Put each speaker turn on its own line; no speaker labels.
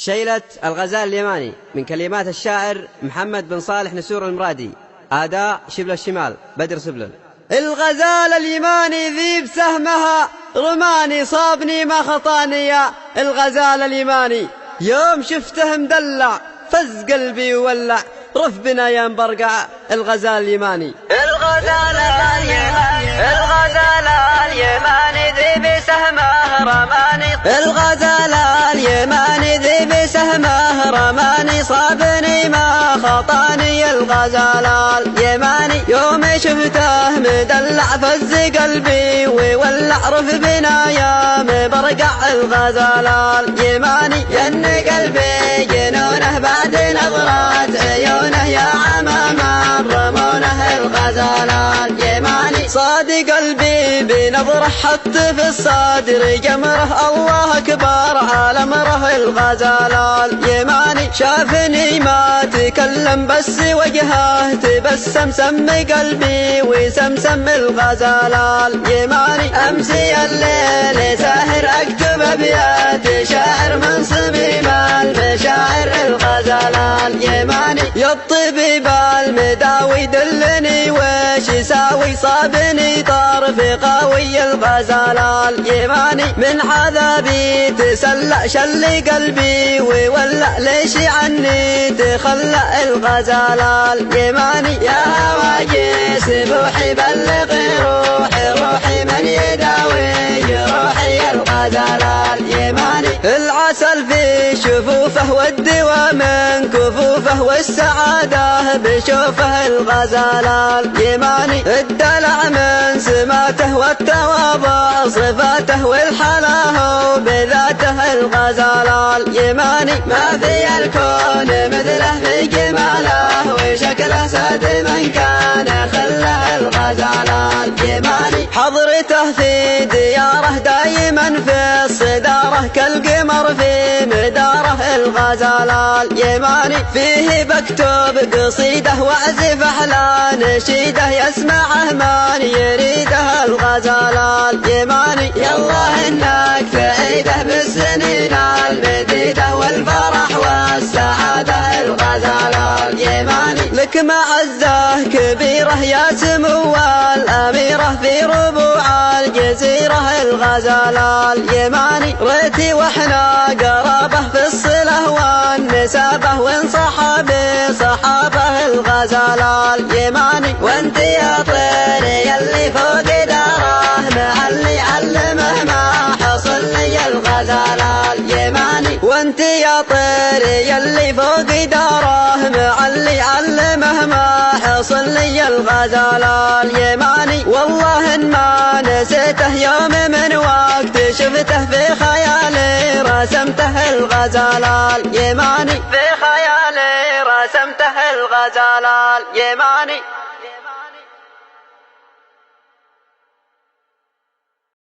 شيلة الغزال اليماني من كلمات الشاعر محمد بن صالح نسور المرادي، أداء شبل الشمال بدر سبلل. الغزال اليماني ذيب سهمها رماني صابني ما خطاني، الغزال اليماني يوم شفته مدلع فز قلبي وولع، رف بنا يا مبرقع الغزال اليماني.
الغزال اليماني ذيب سهمه رماني،
الغزال اليماني ذيب سهمه رماني صابني ما خطاني، الغزال اليماني يوم شفته مدلع فز قلبي وولع، رف بنا يا مبرقع الغزال اليماني. ين قلبي جنونه بعد نظرات عيونه، يا عماما رمونه الغزال اليماني. صادق قلبي بنظره حط في الصدر جمره، الله أكبر على امره الغزال اليماني. شافني ما تكلم بس وجهه تبسم، سم قلبي وسمسم الغزال اليماني. أمسي الليل ساهر أكتب أبيات شاعر منصبي بالمشاعر الغزال اليماني. يا الطبيب المداوي دلني وش يساوي، صابني طار في قوي الغزال اليماني. من عذابي تسلع شلي قلبي وولع، ليش عني تخلع الغزال اليماني. يا هواجس بوحي بلغ روحي من يداوي روحي الغزال اليماني. العسل في شفوفه والدواء من كفوفه، والسعادة بشوفه الغزال اليماني. الدلع من سماته والتواضع صفاته، والحلاوة بذاته الغزال اليماني. ما في الكون مثله في جماله وشكله، ساد من كان خله الغزال اليماني. حضرته في دياره دايما في الصدارة، كالقمر في مداره الغزال اليماني. فيه بكتب قصيده واعزف احلى نشيده، يسمعه من يريده الغزال اليماني. يالله انك سعيده بالسنين المديده، والفرح والسعاده الغزال اليماني. لك معزه كبيره يا سمو الاميره، في ربوع الجزيره الغزال اليماني. ريتي واحنا قرابه في الصله والنسابه، وانصحابي صحابه الغزال اليماني. وانت يا طير يلي فوق داره معلي علمه ما حصل لي الغزال اليماني. وانت يا طير يلي فوق داره معلي علمه ما حصل لي الغزال اليماني. والله ان ما نسيته يوم من وقت شفته، في خيالي رسمته الغزال اليماني. في خيالي رسمته الغزال اليماني.